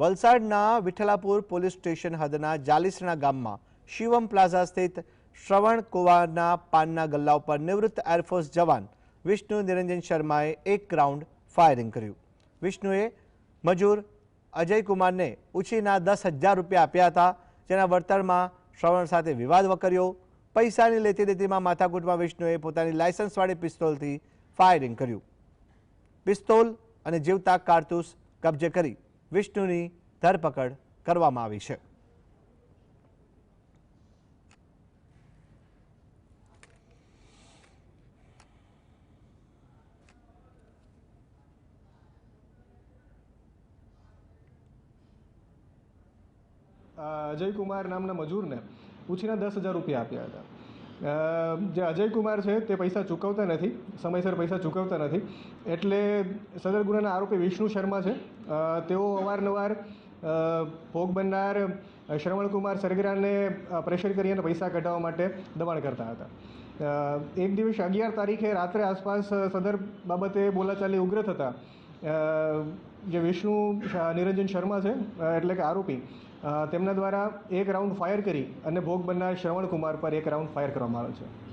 વલસાડના Vithalapur police station હદના જાલીસણા ગામમાં Shivam plaza સ્થિત શ્રવણ કુવારના પાનના ગલ્લા ઉપર નિવૃત્ત એરફોર્સ જવાન વિષ્ણુ નિરંજન શર્માએ એક રાઉન્ડ ફાયરિંગ કર્યું। વિષ્ણુએ મજૂર અજયકુમારને ઉછીના 10,000 રૂપિયા આપ્યા હતા, જેના વળતરમાં શ્રવણ સાથે વિવાદ વકર્યો। પૈસાની લેતી દેતીમાં માથાકૂટમાં વિષ્ણુએ પોતાની લાયસન્સવાળી પિસ્તોલથી ફાયરિંગ કર્યું। પિસ્તોલ અને જીવતા કારતૂસ કબજે કરી વિષ્ણુની ધરપકડ કરવામાં આવી છે। અજયકુમાર નામના મજૂરને ઉછીના 10,000 રૂપિયા આપ્યા હતા। જે અજયકુમાર છે તે પૈસા ચૂકવતા નથી, સમયસર પૈસા ચૂકવતા નથી, એટલે સદર ગુનાના આરોપી વિષ્ણુ શર્મા છે તેઓ અવારનવાર ભોગ બનનાર શ્રવણકુમાર સરગરાને પ્રેશર કરી અને પૈસા કઢાવવા માટે દબાણ કરતા હતા। એક દિવસ 11 તારીખે રાત્રે આસપાસ સદર બાબતે બોલાચાલી ઉગ્ર થતાં જે વિષ્ણુ નિરંજન શર્મા છે એટલે કે આરોપી, તેમના દ્વારા એક રાઉન્ડ ફાયર કરી અને ભોગ બનનાર શ્રવણકુમાર પર એક રાઉન્ડ ફાયર કરવામાં આવે છે।